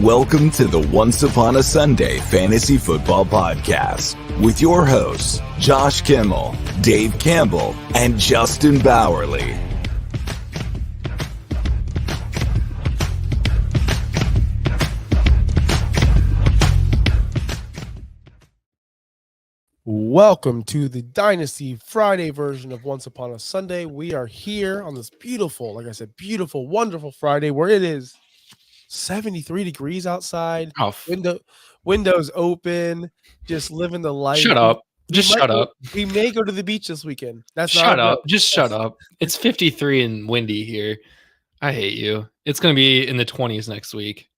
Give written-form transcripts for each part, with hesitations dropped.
Welcome to the Once Upon a Sunday Fantasy Football Podcast with your hosts, Josh Kimmel, Dave Campbell, and Justin Bowerly. Welcome to the Dynasty Friday version of Once Upon a Sunday. We are here on this beautiful, like I said, beautiful, wonderful Friday where it is 73 degrees outside. Windows open, just living the life. Shut up. Shut up. We may go to the beach this weekend. Shut up. Just shut up. It's 53 and windy here. I hate you. It's going to be in the 20s next week.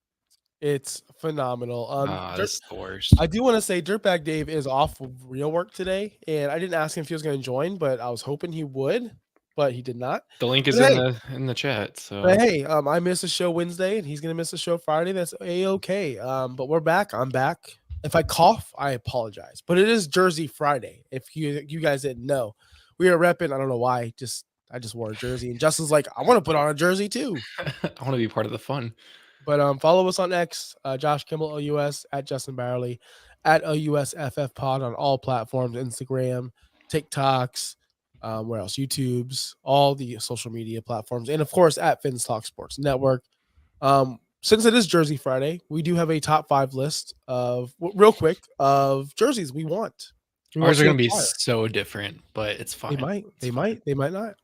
It's phenomenal. This is the worst. I do want to say Dirtbag Dave is off of real work today, and I didn't ask him if he was going to join, but I was hoping he would, but he did not. The link is in the chat. So, but hey, I missed a show Wednesday, and he's going to miss a show Friday. That's a-okay. But we're back. I'm back. If I cough, I apologize. But it is Jersey Friday. If you guys didn't know, we are repping. I don't know why. I just wore a jersey, and Justin's like, I want to put on a jersey too. I want to be part of the fun. But follow us on X, Josh Kimmel OUS, at Justin Bowerly, at OUSFF Pod on all platforms, Instagram, TikToks, where else? YouTubes, all the social media platforms, and of course at Fins Talk Sports Network. Since it is Jersey Friday, we do have a top 5 list of jerseys we want. Ours are going to be so different, but it's fine. They might not.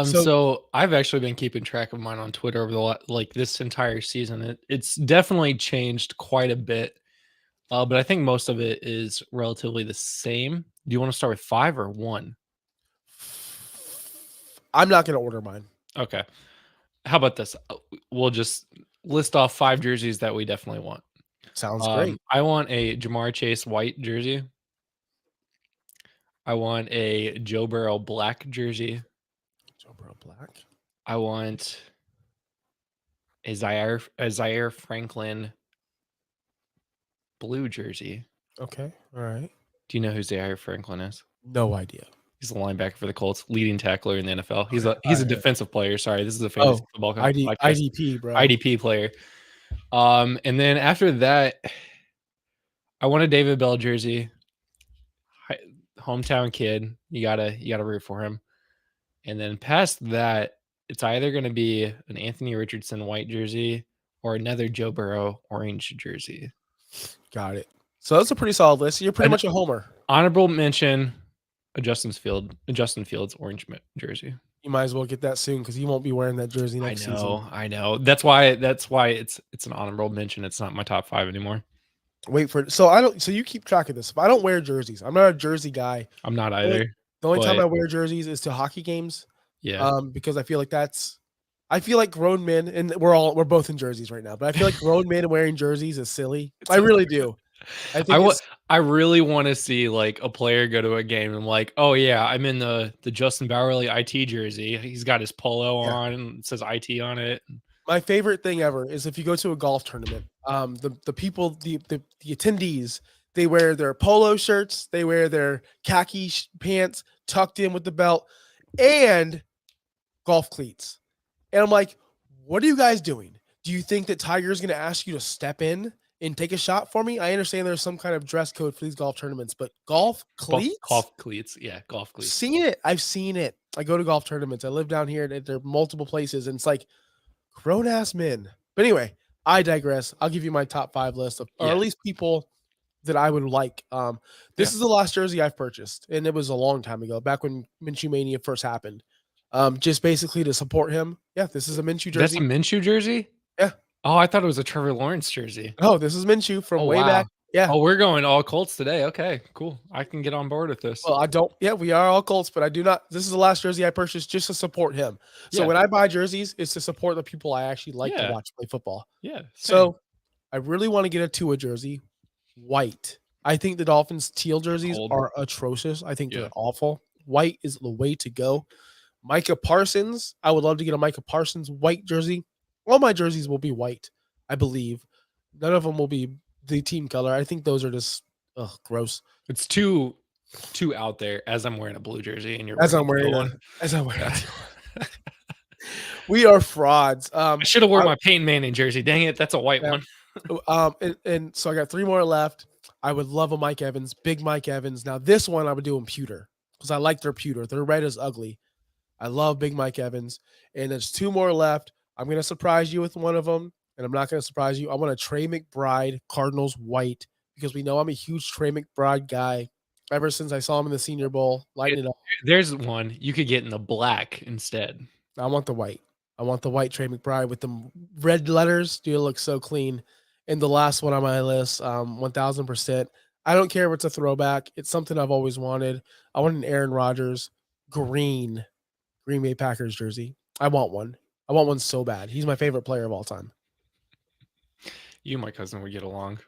So I've actually been keeping track of mine on Twitter over this entire season. It's definitely changed quite a bit, but I think most of it is relatively the same. Do you want to start with 5 or 1? I'm not going to order mine. Okay. How about this? We'll just list off 5 jerseys that we definitely want. Sounds great. I want a Jamar Chase white jersey. I want a Joe Burrow black jersey. Black. I want a Zaire Franklin blue jersey. Okay. All right. Do you know who Zaire Franklin is? No idea. He's a linebacker for the Colts, leading tackler in the NFL. He's a defensive player. Sorry, this is a fantasy football podcast. IDP, bro. IDP player. And then after that, I want a David Bell jersey. Hometown kid. You gotta root for him. And then past that, it's either going to be an Anthony Richardson white jersey or another Joe Burrow orange jersey. Got it. So that's a pretty solid list. You're pretty much a homer. Honorable mention, a Justin Fields orange jersey. You might as well get that soon because he won't be wearing that jersey next season. I know. That's why it's an honorable mention. It's not my top 5 anymore. Wait for it. So you keep track of this. If I don't wear jerseys, I'm not a jersey guy. I'm not either. The only time I wear jerseys is to hockey games. Yeah. Because I feel like grown men, and we're both in jerseys right now, but I feel like grown men wearing jerseys is silly. I really do. I really want to see like a player go to a game and like, oh yeah, I'm in the Justin Bowerly IT jersey. He's got his polo on and it says IT on it. My favorite thing ever is if you go to a golf tournament, the people, the attendees, they wear their polo shirts, they wear their khaki pants tucked in with the belt, and golf cleats. And I'm like, what are you guys doing? Do you think that Tiger's going to ask you to step in and take a shot for me? I understand there's some kind of dress code for these golf tournaments, but golf cleats? Golf cleats. Yeah, golf cleats. Seen it. I've seen it. I go to golf tournaments. I live down here. There are multiple places, and it's like grown-ass men. But anyway, I digress. I'll give you my top 5 list of, or at least people that I would like. This is the last jersey I've purchased, and it was a long time ago, back when Minshew Mania first happened. Just basically to support him. Yeah, this is a Minshew jersey. That's a Minshew jersey? Yeah. Oh, I thought it was a Trevor Lawrence jersey. Oh, this is Minshew from way back. Yeah. Oh, we're going all Colts today. Okay, cool. I can get on board with this. Well, I don't. Yeah, we are all Colts, but I do not. This is the last jersey I purchased just to support him. So when I buy jerseys, it's to support the people I actually like to watch play football. Yeah. Same. So I really want to get a Tua jersey, white. I think the Dolphins teal jerseys are atrocious. I think they're awful. White is the way to go. Micah Parsons. I would love to get a Micah Parsons white jersey. All my jerseys will be white, I believe. None of them will be the team color. I think those are just gross. It's too out there as I'm wearing a blue jersey and you're as I'm wearing one. We are frauds. I should have worn my Peyton Manning jersey. Dang it, that's a white one. And so I got 3 more left. I would love a Mike Evans, big Mike Evans. Now this one I would do in pewter because I like their pewter. Their red is ugly. I love big Mike Evans. And there's 2 more left. I'm gonna surprise you with one of them, and I'm not gonna surprise you. I want a Trey McBride Cardinals white because we know I'm a huge Trey McBride guy. Ever since I saw him in the Senior Bowl, lighting it up. There's one you could get in the black instead. I want the white. I want the white Trey McBride with the red letters. Dude, it looks so clean. And the last one on my list, 1000%. I don't care if it's a throwback. It's something I've always wanted. I want an Aaron Rodgers Green Bay Packers jersey. I want one. I want one so bad. He's my favorite player of all time. You and my cousin would get along.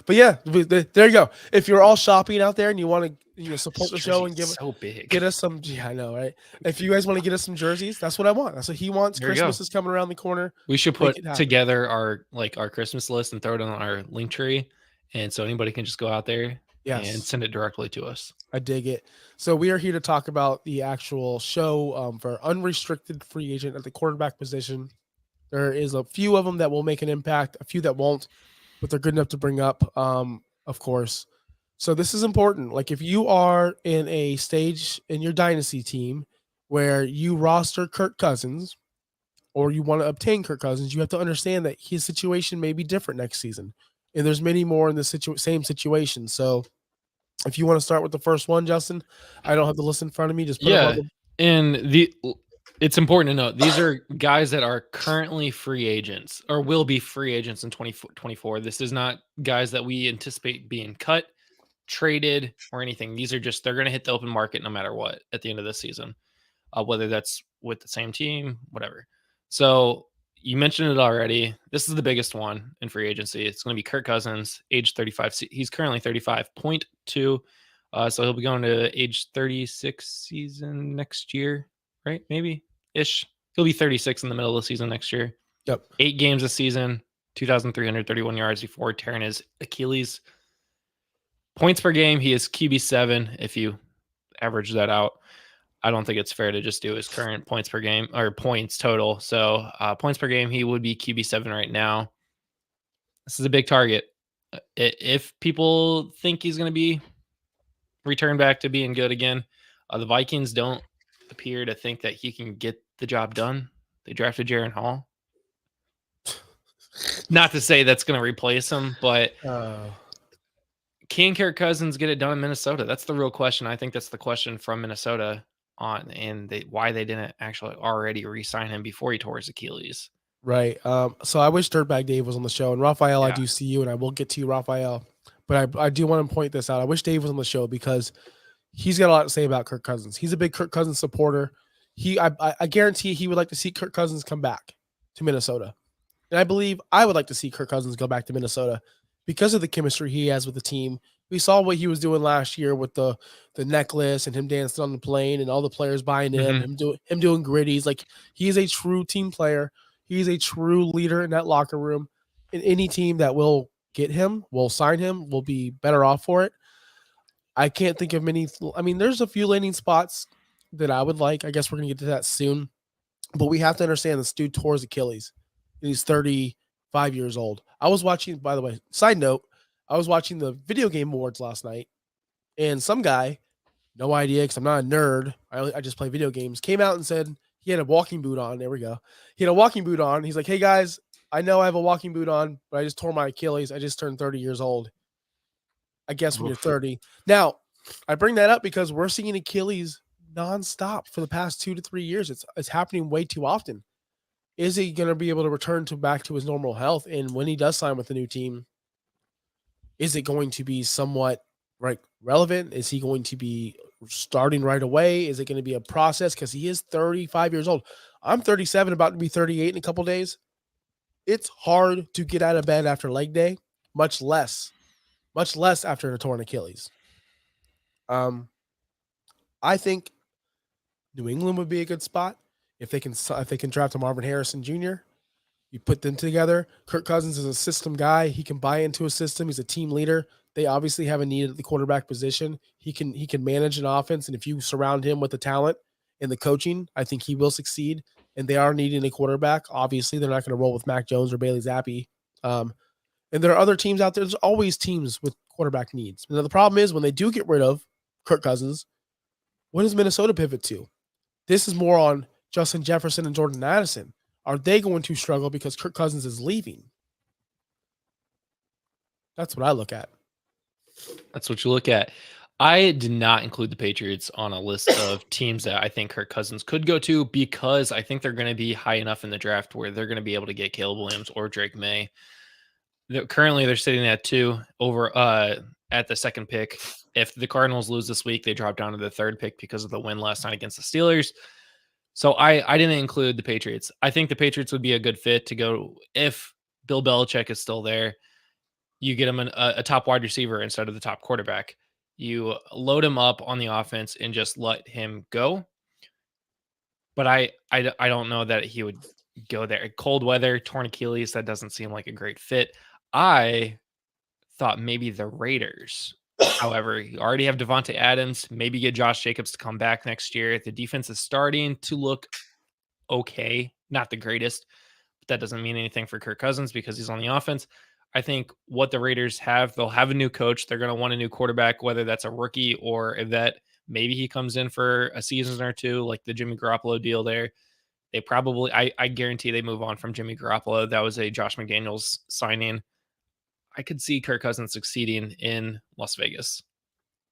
But yeah, there you go. If you're all shopping out there and you want to support the show and get us some, I know, right? If you guys want to get us some jerseys, that's what I want. That's what he wants. Christmas is coming around the corner. We should put together our Christmas list and throw it on our link tree, and so anybody can just go out there and send it directly to us. I dig it. So we are here to talk about the actual show for unrestricted free agent at the quarterback position. There is a few of them that will make an impact, a few that won't, but they're good enough to bring up, of course. So this is important. Like if you are in a stage in your dynasty team where you roster Kirk Cousins or you want to obtain Kirk Cousins, you have to understand that his situation may be different next season. And there's many more in the same situation. So if you want to start with the first one, Justin, I don't have the list in front of me. Just put it on it's important to note these are guys that are currently free agents or will be free agents in 2024. This is not guys that we anticipate being cut, traded, or anything. These are just, they're going to hit the open market no matter what at the end of this season, whether that's with the same team, whatever. So you mentioned it already. This is the biggest one in free agency. It's going to be Kirk Cousins, age 35. He's currently 35.2. So he'll be going to age 36 season next year, right? Maybe ish. He'll be 36 in the middle of the season next year. Yep. 8 games a season, 2,331 yards before tearing his Achilles. Points per game, he is QB7. If you average that out, I don't think it's fair to just do his current points per game or points total. So points per game, he would be QB7 right now. This is a big target. If people think he's going to be returned back to being good again, the Vikings don't appear to think that he can get the job done. They drafted Jaron Hall. Not to say that's going to replace him, but can Kirk Cousins get it done in Minnesota? That's the real question. I think that's the question from Minnesota why they didn't actually already re-sign him before he tore his Achilles. Right. So I wish Dirtbag Dave was on the show. And Raphael, I do see you, and I will get to you, Raphael. But I do want to point this out. I wish Dave was on the show because he's got a lot to say about Kirk Cousins. He's a big Kirk Cousins supporter. I guarantee he would like to see Kirk Cousins come back to Minnesota. And I believe I would like to see Kirk Cousins go back to Minnesota because of the chemistry he has with the team. We saw what he was doing last year with the necklace and him dancing on the plane and all the players buying in, him doing gritties. Like, he is a true team player. He's a true leader in that locker room. And any team that will get him, will sign him, will be better off for it. I can't think of many. I mean, there's a few landing spots that I would like. I guess we're going to get to that soon. But we have to understand this dude tore his Achilles. He's 35 years old. I was watching, by the way, side note, I was watching the video game awards last night, and some guy, no idea because I'm not a nerd, I just play video games, came out and said he had a walking boot on. There we go. He had a walking boot on. He's like, hey, guys, I know I have a walking boot on, but I just tore my Achilles. I just turned 30 years old. I guess when you're 30. Now, I bring that up because we're seeing Achilles nonstop for the past 2 to 3 years. It's happening way too often. Is he going to be able to return back to his normal health? And when he does sign with the new team, is it going to be somewhat relevant? Is he going to be starting right away? Is it going to be a process? Because he is 35 years old. I'm 37, about to be 38 in a couple days. It's hard to get out of bed after leg day, much less after a torn Achilles. I think New England would be a good spot if they can draft a Marvin Harrison Jr. You put them together. Kirk Cousins is a system guy. He can buy into a system. He's a team leader. They obviously have a need at the quarterback position. He can manage an offense, and if you surround him with the talent and the coaching, I think he will succeed. And they are needing a quarterback. Obviously, they're not going to roll with Mac Jones or Bailey Zappi. And there are other teams out there. There's always teams with quarterback needs. Now, the problem is when they do get rid of Kirk Cousins, what does Minnesota pivot to? This is more on Justin Jefferson and Jordan Addison. Are they going to struggle because Kirk Cousins is leaving? That's what I look at. That's what you look at. I did not include the Patriots on a list of teams that I think Kirk Cousins could go to because I think they're going to be high enough in the draft where they're going to be able to get Caleb Williams or Drake May. Currently, they're sitting at 2 over at the second pick. If the Cardinals lose this week, they drop down to the third pick because of the win last night against the Steelers. So I didn't include the Patriots. I think the Patriots would be a good fit to go if Bill Belichick is still there. You get him a top wide receiver instead of the top quarterback. You load him up on the offense and just let him go. But I don't know that he would go there. Cold weather, torn Achilles, that doesn't seem like a great fit. I thought maybe the Raiders. However, you already have Devontae Adams. Maybe get Josh Jacobs to come back next year. The defense is starting to look okay. Not the greatest, but that doesn't mean anything for Kirk Cousins because he's on the offense. I think what the Raiders have, they'll have a new coach. They're going to want a new quarterback, whether that's a rookie or a vet. Maybe he comes in for a season or two, like the Jimmy Garoppolo deal there. They probably, I guarantee they move on from Jimmy Garoppolo. That was a Josh McDaniels signing. I could see Kirk Cousins succeeding in Las Vegas.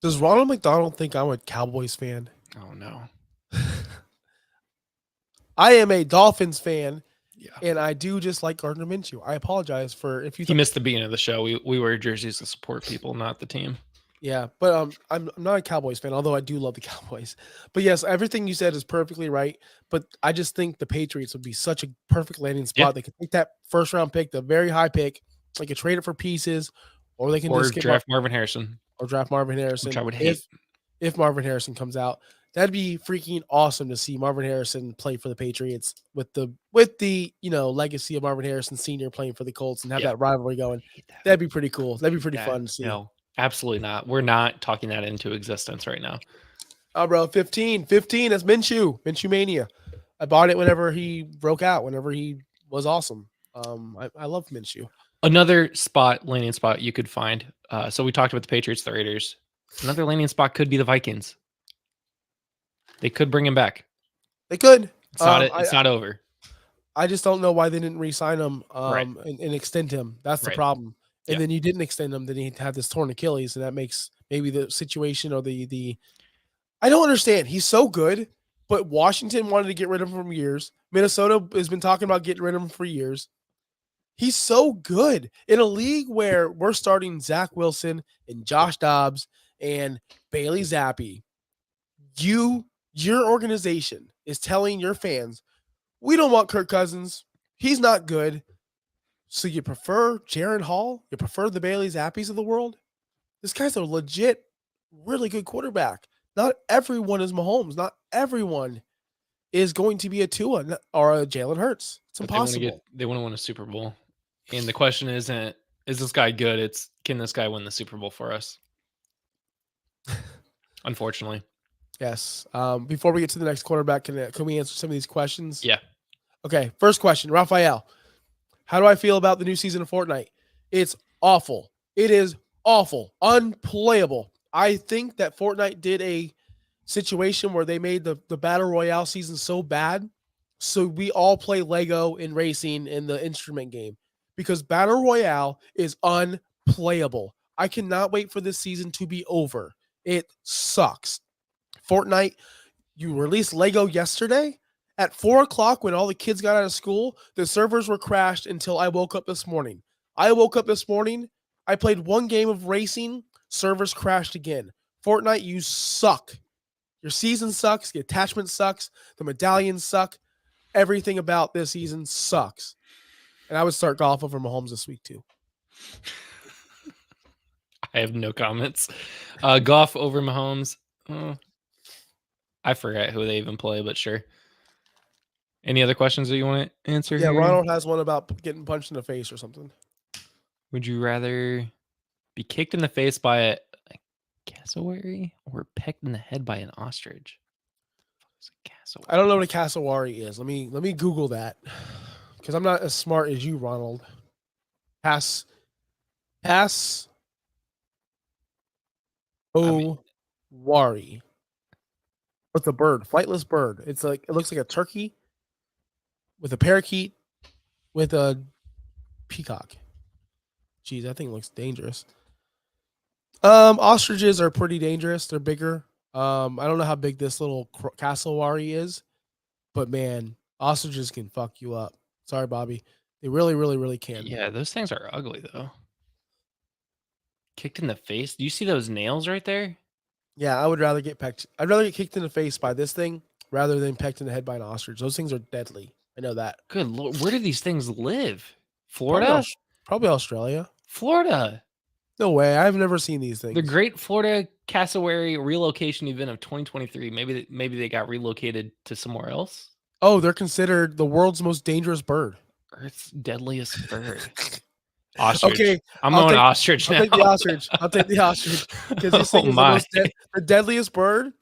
Does Ronald McDonald think I'm a Cowboys fan? Oh, no. I am a Dolphins fan. Yeah. And I do just like Gardner Minshew. I apologize for if you missed the beginning of the show. We wear jerseys to support people, not the team. Yeah, but I'm not a Cowboys fan, although I do love the Cowboys. But yes, everything you said is perfectly right. But I just think the Patriots would be such a perfect landing spot. Yeah. They could take that first round pick, the very high pick. They could trade it for pieces, or they can just draft Marvin Harrison. Or draft Marvin Harrison. Which I would hate. If Marvin Harrison comes out. That'd be freaking awesome to see Marvin Harrison play for the Patriots with the legacy of Marvin Harrison Sr. playing for the Colts and have that rivalry going. That'd be pretty cool. That'd be pretty fun to see. No, absolutely not. We're not talking that into existence right now. Oh, bro, 15. That's Minshew Mania. I bought it whenever he broke out, whenever he was awesome. I love Minshew. Another landing spot you could find. So we talked about the Patriots, the Raiders. Another landing spot could be the Vikings. They could bring him back. They could. It's not over. I just don't know why they didn't re-sign him Right. and extend him. That's the problem. And then you didn't extend him. Then he had this torn Achilles, and that makes maybe the situation or the I don't understand. He's so good, but Washington wanted to get rid of him for years. Minnesota has been talking about getting rid of him for years. He's so good in a league where we're starting Zach Wilson and Josh Dobbs and Bailey Zappi. Your organization is telling your fans, we don't want Kirk Cousins. He's not good. So you prefer Jaron Hall? You prefer the Bailey Zappies of the world? This guy's a legit, really good quarterback. Not everyone is Mahomes. Not everyone is going to be a Tua or a Jalen Hurts. It's impossible. They want to win a Super Bowl. And the question isn't, is this guy good? It's, can this guy win the Super Bowl for us? Unfortunately. Yes. Before we get to the next quarterback, can we answer some of these questions? Yeah. Okay. First question, Raphael. How do I feel about the new season of Fortnite? It's awful. It is awful. Unplayable. I think that Fortnite did a situation where they made the Battle Royale season so bad, so we all play Lego and racing in the instrument game, because Battle Royale is unplayable. I cannot wait for this season to be over. It sucks. Fortnite, you released Lego yesterday at 4:00 when all the kids got out of school. The servers were crashed until I woke up this morning. I played one game of racing. Servers crashed again. Fortnite, you suck. Your season sucks. The attachment sucks. The medallions suck. Everything about this season sucks. And I would start golf over Mahomes this week too. I have no comments. Golf over Mahomes. I forget who they even play, but sure. Any other questions that you want to answer? Yeah, here? Ronald has one about getting punched in the face or something. Would you rather be kicked in the face by a cassowary or pecked in the head by an ostrich? I don't know what a cassowary is. Let me Google that, because I'm not as smart as you, Ronald. Pass. I mean, Wari. What's a bird? Flightless bird. It looks like a turkey with a parakeet with a peacock. Jeez, that thing looks dangerous. Ostriches are pretty dangerous. They're bigger. I don't know how big this little cassowary is, but man, ostriches can fuck you up. Sorry, Bobby. They really, really, really can. yeah, those things are ugly though. Kicked in the face. Do you see those nails right there? Yeah, I would rather get pecked. I'd rather get kicked in the face by this thing rather than pecked in the head by an ostrich. Those things are deadly. I know that. Good lord, where do these things live? Probably, Florida? probably Australia. Florida. No way. I've never seen these things. The Great Florida Cassowary Relocation Event of 2023. Maybe they got relocated to somewhere else. Oh, they're considered the world's most dangerous bird. Earth's deadliest bird. Ostrich. Okay, I'm going ostrich now. I'll take the ostrich. I'll take the ostrich because this thing is the deadliest bird.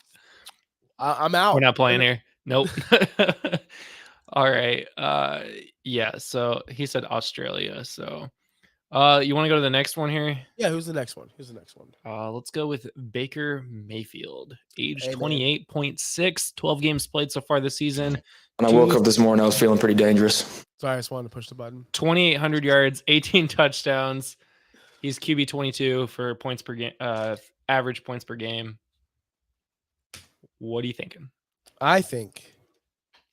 I'm out. We're not playing here. Nope. All right. Yeah. So he said Australia. So, you want to go to the next one here? Yeah. Who's the next one? Let's go with Baker Mayfield, age 28.6, 12 games played so far this season. When I woke up this morning, I was feeling pretty dangerous. Sorry, I just wanted to push the button. 2,800 yards, 18 touchdowns. He's QB 22 for points per game, average points per game. What are you thinking? I think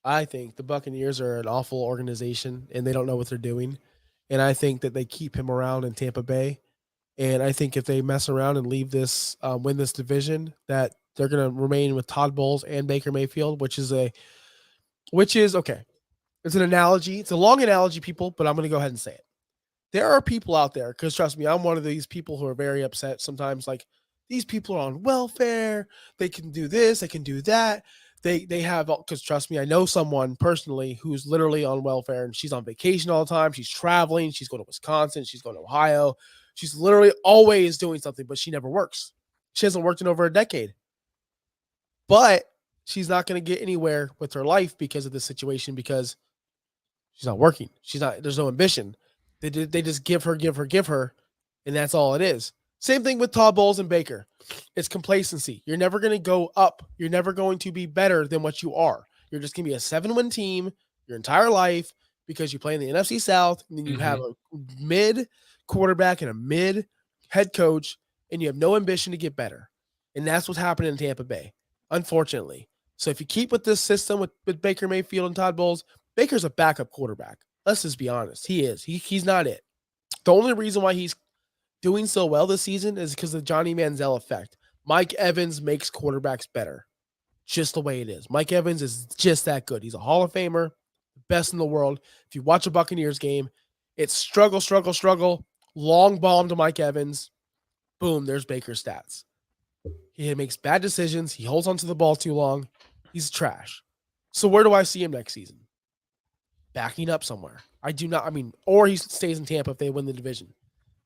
the Buccaneers are an awful organization and they don't know what they're doing. And I think that they keep him around in Tampa Bay. And I think if they mess around and leave this, win this division, that they're going to remain with Todd Bowles and Baker Mayfield, which is okay. It's an analogy. It's a long analogy, people, but I'm going to go ahead and say it. There are people out there, because trust me, I'm one of these people who are very upset sometimes. Like, these people are on welfare. They can do this. They can do that. They have, because trust me, I know someone personally who's literally on welfare and she's on vacation all the time. She's traveling. She's going to Wisconsin. She's going to Ohio. She's literally always doing something, but she never works. She hasn't worked in over a decade. But she's not going to get anywhere with her life because of this situation, because she's not working. There's no ambition. They just give her, and that's all it is. Same thing with Todd Bowles and Baker. It's complacency. You're never going to go up. You're never going to be better than what you are. You're just going to be a 7-win team your entire life because you play in the NFC South, and then you have a mid quarterback and a mid head coach, and you have no ambition to get better. And that's what's happening in Tampa Bay, unfortunately. So if you keep with this system with Baker Mayfield and Todd Bowles, Baker's a backup quarterback. Let's just be honest. He is. He's not it. The only reason why he's doing so well this season is because of the Johnny Manziel effect. Mike Evans makes quarterbacks better. Just the way it is. Mike Evans is just that good. He's a Hall of Famer, best in the world. If you watch a Buccaneers game, it's struggle, long bomb to Mike Evans. Boom, there's Baker's stats. He makes bad decisions. He holds onto the ball too long. He's trash. So where do I see him next season? Backing up somewhere. Or he stays in Tampa if they win the division.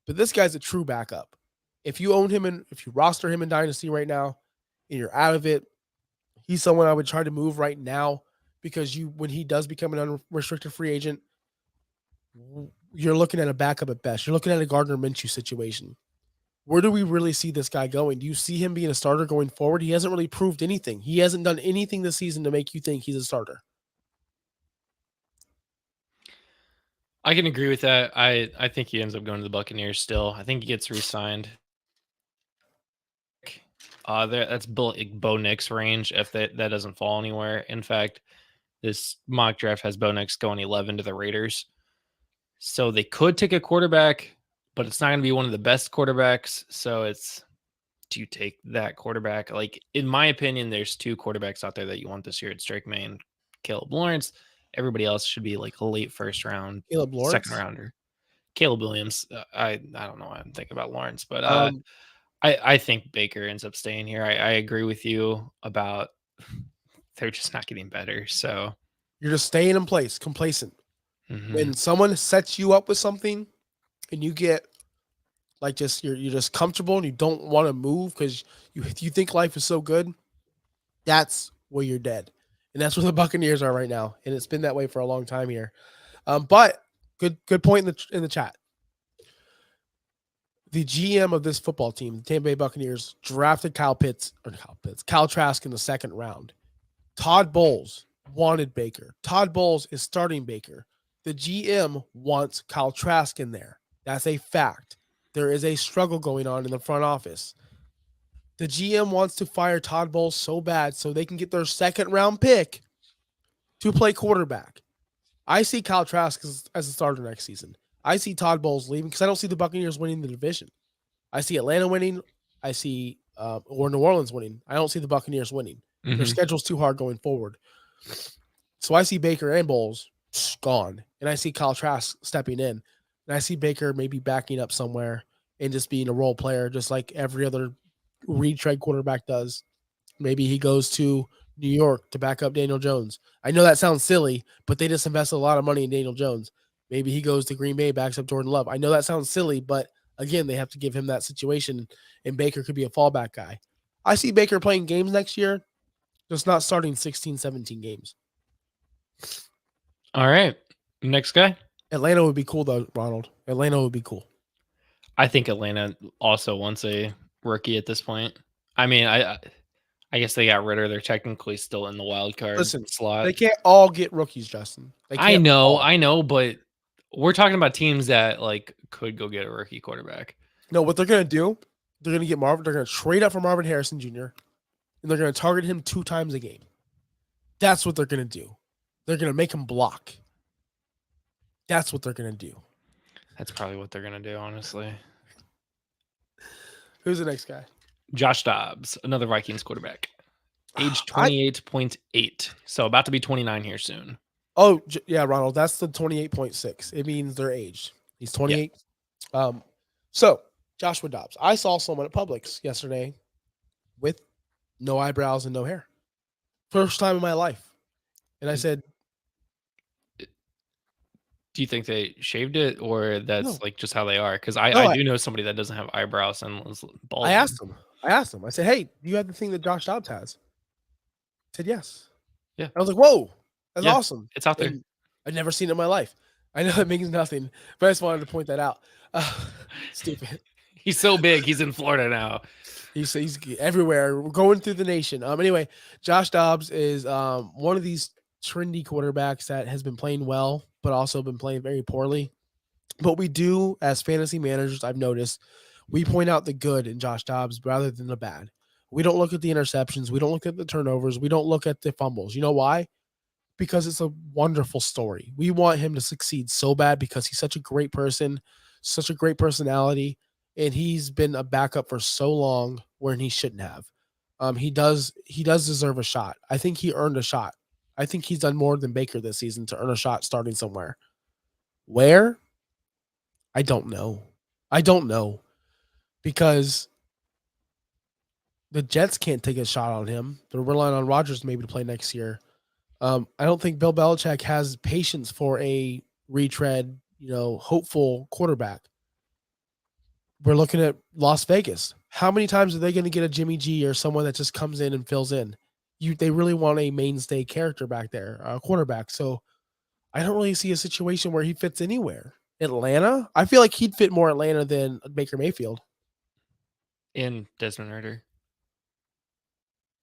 But this guy's a true backup. If you own him and if you roster him in Dynasty right now and you're out of it, he's someone I would try to move right now, because when he does become an unrestricted free agent, you're looking at a backup at best. You're looking at a Gardner Minshew situation. Where do we really see this guy going? Do you see him being a starter going forward? He hasn't really proved anything. He hasn't done anything this season to make you think he's a starter. I can agree with that. I think he ends up going to the Buccaneers still. I think he gets re-signed. That's Bo Nix range if that doesn't fall anywhere. In fact, this mock draft has Bo Nix going 11 to the Raiders. So they could take a quarterback, but it's not going to be one of the best quarterbacks. So do you take that quarterback? Like, in my opinion, there's two quarterbacks out there that you want this year. It's Drake May and Caleb Lawrence. Everybody else should be like a late first round, second rounder. Caleb Williams. I don't know why I'm thinking about Lawrence, but I think Baker ends up staying here. I agree with you about they're just not getting better. So you're just staying in place, complacent. When someone sets you up with something and you get like you're just comfortable and you don't want to move because you think life is so good, that's where you're dead. And that's where the Buccaneers are right now. And it's been that way for a long time here. But good point in the chat. the GM of this football team, the Tampa Bay Buccaneers, drafted Kyle Trask in the second round. Todd Bowles wanted Baker. Todd Bowles is starting Baker. The GM wants Kyle Trask in there. That's a fact. There is a struggle going on in the front office. The GM wants to fire Todd Bowles so bad so they can get their second round pick to play quarterback. I see Kyle Trask as a starter next season. I see Todd Bowles leaving because I don't see the Buccaneers winning the division. I see Atlanta winning. I see or New Orleans winning. I don't see the Buccaneers winning. Their schedule's too hard going forward. So I see Baker and Bowles gone, and I see Kyle Trask stepping in, and I see Baker maybe backing up somewhere and just being a role player, just like every other retread quarterback does. Maybe he goes to New York to back up Daniel Jones. I know that sounds silly, but they just invested a lot of money in Daniel Jones. Maybe he goes to Green Bay, backs up Jordan Love. I know that sounds silly, but again, they have to give him that situation, and Baker could be a fallback guy. I see Baker playing games next year, just not starting 16, 17 games. All right. Next guy. Atlanta would be cool, though, Ronald. Atlanta would be cool. I think Atlanta also wants a rookie at this point. I mean, I guess they got rid of. They're technically still in the wild card slot. They can't all get rookies, Justin. I know, but we're talking about teams that like could go get a rookie quarterback. No, what they're gonna do? They're gonna get Marvin. They're gonna trade up for Marvin Harrison Jr. and they're gonna target him 2 times a game. That's what they're gonna do. They're gonna make him block. That's what they're gonna do. That's probably what they're gonna do, honestly. Who's the next guy? Josh Dobbs, another Vikings quarterback, age 28.8, so about to be 29 here soon. Oh, yeah, Ronald, that's the 28.6. It means their age. He's 28. Yeah. So Joshua Dobbs. I saw someone at Publix yesterday with no eyebrows and no hair. First time in my life. And I said, do you think they shaved it or that's like just how they are? Because I do know somebody that doesn't have eyebrows and was bald. I asked him. I said, hey, do you have the thing that Josh Dobbs has? He said, yes. Yeah. I was like, whoa, that's awesome. It's out there. And I'd never seen it in my life. I know it means nothing, but I just wanted to point that out. Stupid. He's so big. He's in Florida now. He's everywhere. We're going through the nation. Anyway, Josh Dobbs is one of these trendy quarterbacks that has been playing well, but also been playing very poorly. But we do, as fantasy managers, I've noticed, we point out the good in Josh Dobbs rather than the bad. We don't look at the interceptions. We don't look at the turnovers. We don't look at the fumbles. You know why? Because it's a wonderful story. We want him to succeed so bad because he's such a great person, such a great personality, and he's been a backup for so long when he shouldn't have. He does deserve a shot. I think he earned a shot. I think he's done more than Baker this season to earn a shot starting somewhere. Where? I don't know. Because the Jets can't take a shot on him. They're relying on Rodgers maybe to play next year. I don't think Bill Belichick has patience for a retread, hopeful quarterback. We're looking at Las Vegas. How many times are they going to get a Jimmy G or someone that just comes in and fills in? They really want a mainstay character back there, a quarterback. So I don't really see a situation where he fits anywhere. Atlanta? I feel like he'd fit more Atlanta than Baker Mayfield. And Desmond Ridder.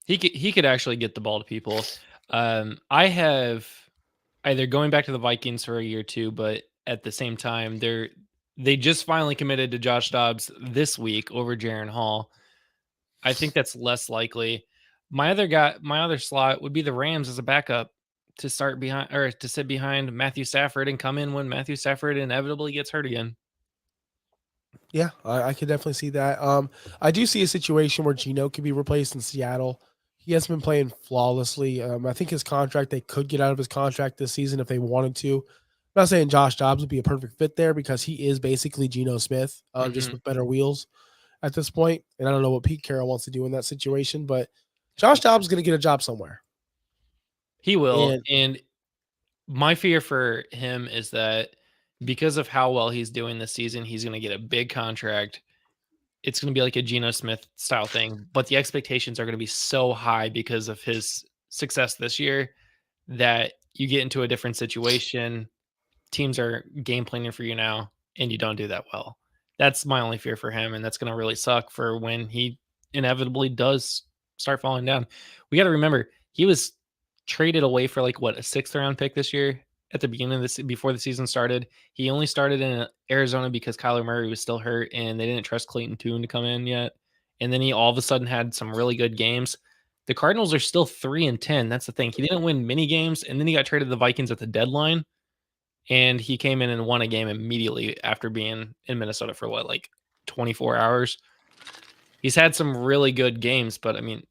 He could actually get the ball to people. I have either going back to the Vikings for a year or two, but at the same time, they just finally committed to Josh Dobbs this week over Jaron Hall. I think that's less likely. My other slot would be the Rams as a backup to start behind or to sit behind Matthew Stafford and come in when Matthew Stafford inevitably gets hurt again. Yeah, I could definitely see that. I do see a situation where Geno could be replaced in Seattle. He has been playing flawlessly. I think his contract, they could get out of his contract this season if they wanted to. I'm not saying Josh Dobbs would be a perfect fit there because he is basically Geno Smith, just with better wheels at this point. And I don't know what Pete Carroll wants to do in that situation, but Josh Dobbs is going to get a job somewhere. He will. And my fear for him is that because of how well he's doing this season, he's going to get a big contract. It's going to be like a Geno Smith style thing, but the expectations are going to be so high because of his success this year that you get into a different situation. Teams are game planning for you now, and you don't do that well. That's my only fear for him, and that's going to really suck for when he inevitably does start falling down. We got to remember he was traded away for like what, a 6th-round pick this year at the beginning of this before the season started. He only started in Arizona because Kyler Murray was still hurt and they didn't trust Clayton Tune to come in yet. And then he all of a sudden had some really good games. The Cardinals are still 3-10. That's the thing. He didn't win many games, and then he got traded to the Vikings at the deadline. And he came in and won a game immediately after being in Minnesota for what, like 24 hours. He's had some really good games, but I mean,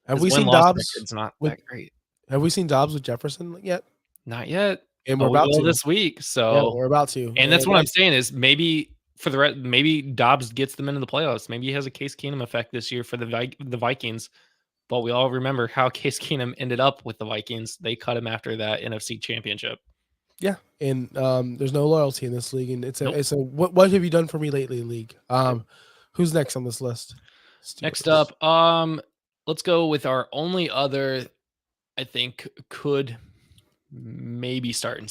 have we seen Dobbs? It's not that great. Have we seen Dobbs with Jefferson yet? Not yet. And we're about to this week. So yeah, we're about to. And that's what I'm saying is maybe for the maybe Dobbs gets them into the playoffs. Maybe he has a Case Keenum effect this year for the Vikings. But we all remember how Case Keenum ended up with the Vikings. They cut him after that NFC Championship. Yeah, and there's no loyalty in this league, and it's a what have you done for me lately, league? Who's next on this list? Next up, let's go with our only other. I think could maybe start in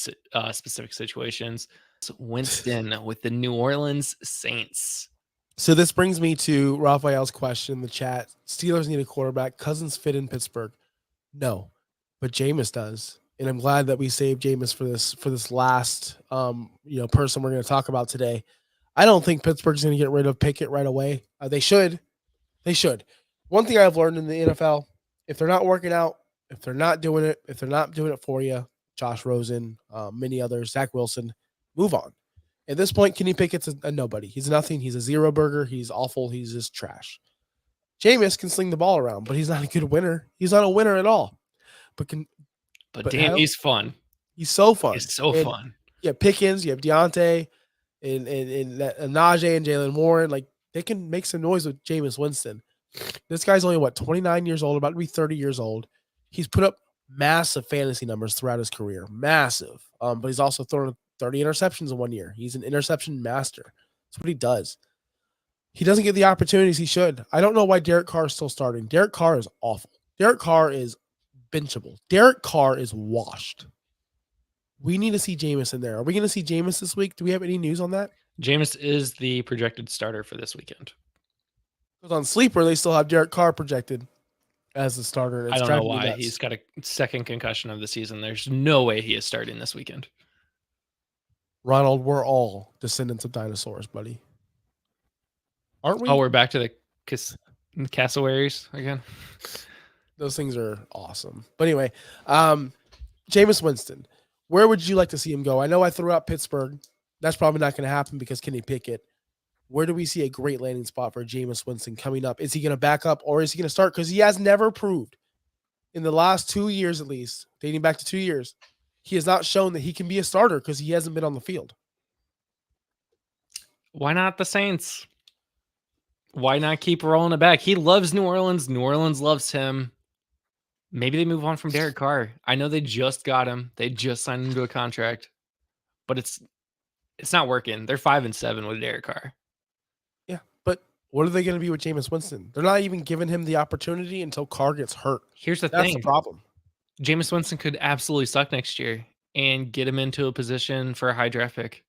specific situations. It's Winston with the New Orleans Saints. So this brings me to Raphael's question in the chat. Steelers need a quarterback. Cousins fit in Pittsburgh? No, but Jameis does. And I'm glad that we saved Jameis for this last person we're going to talk about today. I don't think Pittsburgh's going to get rid of Pickett right away. They should. They should. One thing I've learned in the NFL, if they're not working out, if they're not doing it for you, Josh Rosen, many others, Zach Wilson, move on. At this point, Kenny Pickett's a nobody. He's nothing. He's a zero burger. He's awful. He's just trash. Jameis can sling the ball around, but he's not a good winner. He's not a winner at all. But damn, he's fun. He's so fun. He's so fun. You have Pickens, you have Deontay, and Najee and Jalen Warren. Like, they can make some noise with Jameis Winston. This guy's only, 29 years old, about to be 30 years old. He's put up massive fantasy numbers throughout his career. Massive. But he's also thrown 30 interceptions in 1 year. He's an interception master. That's what he does. He doesn't get the opportunities he should. I don't know why Derek Carr is still starting. Derek Carr is awful. Derek Carr is benchable. Derek Carr is washed. We need to see Jameis in there. Are we going to see Jameis this week? Do we have any news on that? Jameis is the projected starter for this weekend. Because on Sleeper, they still have Derek Carr projected as the starter. I don't know why. He's got a second concussion of the season. There's no way he is starting this weekend. Ronald, we're all descendants of dinosaurs, buddy. Aren't we? Oh, we're back to the cassowaries again. Those things are awesome. But anyway, Jameis Winston, where would you like to see him go? I know I threw out Pittsburgh. That's probably not going to happen because Kenny Pickett. Where do we see a great landing spot for Jameis Winston coming up? Is he going to back up or is he going to start? Because he has never proved in the last 2 years, at least, dating back to 2 years, he has not shown that he can be a starter because he hasn't been on the field. Why not the Saints? Why not keep rolling it back? He loves New Orleans. New Orleans loves him. Maybe they move on from Derek Carr. I know they just got him. They just signed him to a contract, but it's not working. They're 5-7 with Derek Carr. Yeah, but what are they going to be with Jameis Winston? They're not even giving him the opportunity until Carr gets hurt. Here's the thing. That's the problem. Jameis Winston could absolutely suck next year and get him into a position for a high draft pick.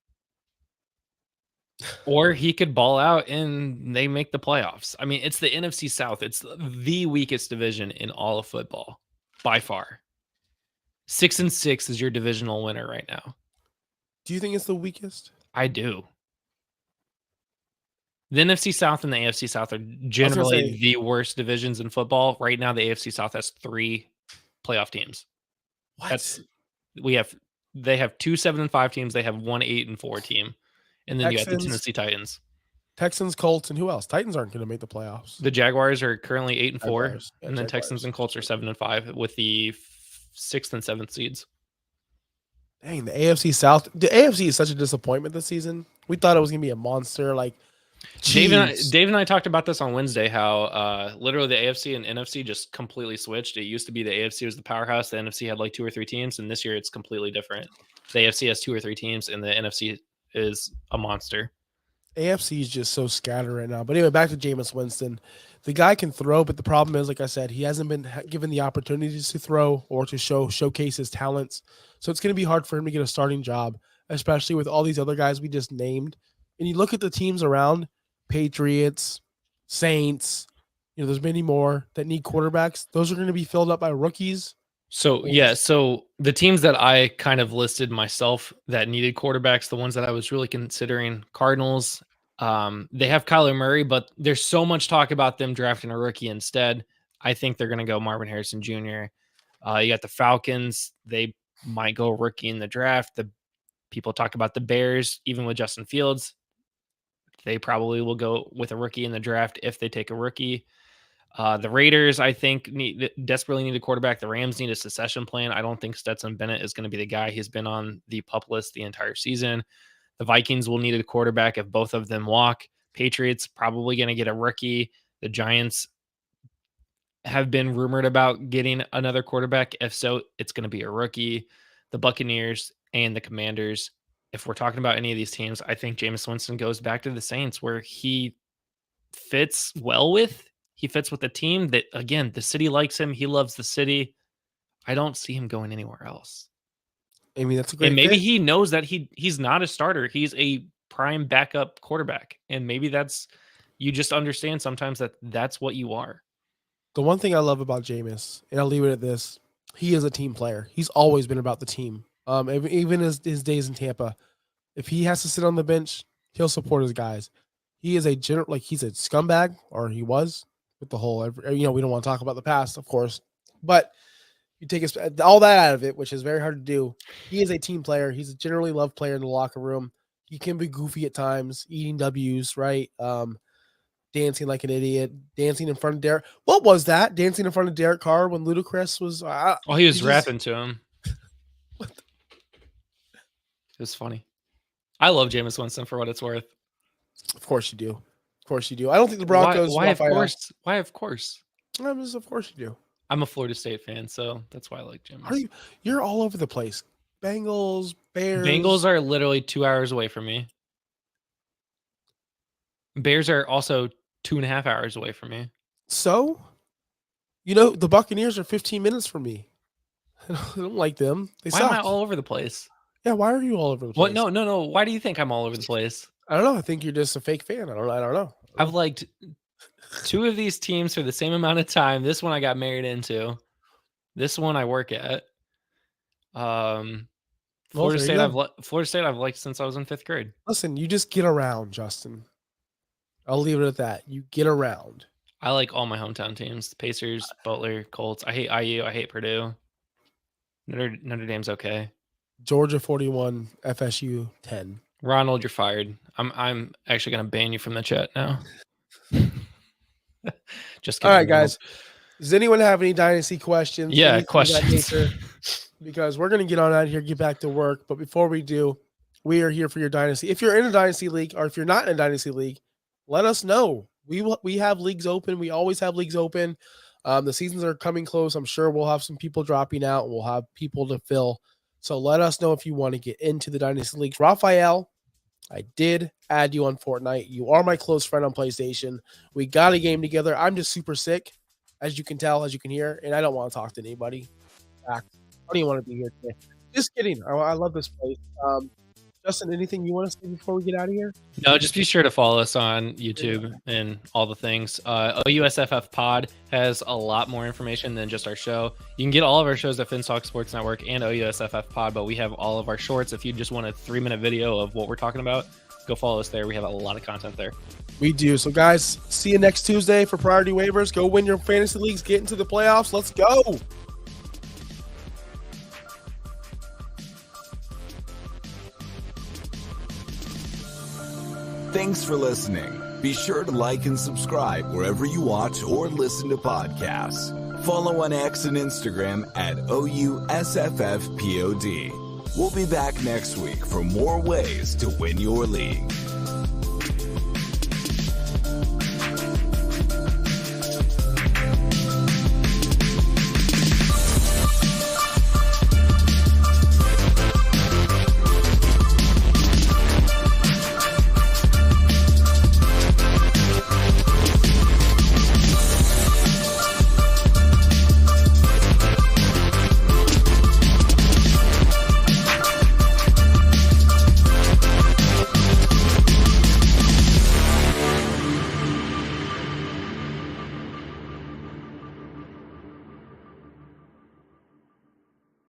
Or he could ball out and they make the playoffs. I mean, it's the NFC South. It's the weakest division in all of football by far. 6-6 is your divisional winner right now. Do you think it's the weakest? I do. The NFC South and the AFC South are generally the worst divisions in football. Right now, the AFC South has 3 playoff teams. What? They have 2 7-5 teams. They have 1 8-4 team. And then Texans, you have the Tennessee Titans. Texans, Colts, and who else? Titans aren't going to make the playoffs. The Jaguars are currently 8-4, and then Jaguars. Texans and Colts are 7-5 with the 6th and 7th seeds. Dang, the AFC South. The AFC is such a disappointment this season. We thought it was going to be a monster. Like, Dave and I talked about this on Wednesday, how literally the AFC and NFC just completely switched. It used to be the AFC was the powerhouse. The NFC had like 2 or 3 teams, and this year it's completely different. The AFC has 2 or 3 teams, and the NFC is a monster. AFC is just so scattered right now. But anyway, back to Jameis Winston. The guy can throw, but the problem is, like I said, he hasn't been given the opportunities to throw or to showcase his talents. So it's going to be hard for him to get a starting job, especially with all these other guys we just named and you look at the teams around, Patriots, Saints, there's many more that need quarterbacks. Those are going to be filled up by rookies. So the teams that I kind of listed myself that needed quarterbacks, the ones that I was really considering, Cardinals, they have Kyler Murray, but there's so much talk about them drafting a rookie instead. I think they're going to go Marvin Harrison Jr. You got the Falcons. They might go rookie in the draft. The people talk about the Bears, even with Justin Fields. They probably will go with a rookie in the draft if they take a rookie. The Raiders, I think, desperately need a quarterback. The Rams need a succession plan. I don't think Stetson Bennett is going to be the guy. He's been on the PUP list the entire season. The Vikings will need a quarterback if both of them walk. Patriots probably going to get a rookie. The Giants have been rumored about getting another quarterback. If so, it's going to be a rookie. The Buccaneers and the Commanders, if we're talking about any of these teams, I think Jameis Winston goes back to the Saints where he fits well with. He fits with the team that, again, the city likes him. He loves the city. I don't see him going anywhere else. I mean, that's a great And maybe fit. he knows that he's not a starter. He's a prime backup quarterback. And maybe you just understand sometimes that's what you are. The one thing I love about Jameis, and I'll leave it at this, he is a team player. He's always been about the team. Even his days in Tampa, if he has to sit on the bench, he'll support his guys. He is he's a scumbag, or he was, with the whole, we don't want to talk about the past, of course, but you take all that out of it, which is very hard to do. He is a team player. He's a generally loved player in the locker room. He can be goofy at times, eating W's, right? Dancing like an idiot, dancing in front of Derek. What was that? Dancing in front of Derek Carr when Ludacris was. He was rapping to him. It was funny. I love Jameis Winston for what it's worth. Of course you do. Of course you do. I don't think the Broncos. Why of course? Why of course? Of course you do. I'm a Florida State fan, so that's why I like Jameis. You're all over the place. Bengals, Bears. Bengals are literally 2 hours away from me. Bears are also 2.5 hours away from me. So, the Buccaneers are 15 minutes from me. I don't like them. Why am I all over the place? Yeah, why are you all over the place? What? No. Why do you think I'm all over the place? I don't know. I think you're just a fake fan. I don't know. I've liked two of these teams for the same amount of time. This one I got married into. This one I work at. Florida State I've liked since I was in 5th grade. Listen, you just get around, Justin. I'll leave it at that. You get around. I like all my hometown teams. The Pacers, Butler, Colts. I hate IU. I hate Purdue. Notre Dame's okay. Georgia 41, FSU 10. Ronald, you're fired. I'm actually going to ban you from the chat now. Just kidding. All right, guys. Does anyone have any Dynasty questions? Yeah, questions. Because we're going to get on out of here, get back to work. But before we do, we are here for your Dynasty. If you're in a Dynasty league or if you're not in a Dynasty league, let us know. We have leagues open. We always have leagues open. The seasons are coming close. I'm sure we'll have some people dropping out. We'll have people to fill. So let us know if you want to get into the Dynasty leagues. Raphael, I did add you on Fortnite. You are my close friend on PlayStation. We got a game together. I'm just super sick, as you can tell, as you can hear, and I don't want to talk to anybody. I don't even want to be here today. Just kidding. I love this place. Justin, anything you want to say before we get out of here? No, just be sure to follow us on YouTube and all the things. OUSFF Pod has a lot more information than just our show. You can get all of our shows at Finstock Sports Network and OUSFF Pod, but we have all of our shorts. If you just want a 3-minute video of what we're talking about, go follow us there. We have a lot of content there. We do. So, guys, see you next Tuesday for Priority Waivers. Go win your fantasy leagues. Get into the playoffs. Let's go. Thanks for listening. Be sure to like and subscribe wherever you watch or listen to podcasts. Follow on X and Instagram at OUSFFPOD. We'll be back next week for more ways to win your league.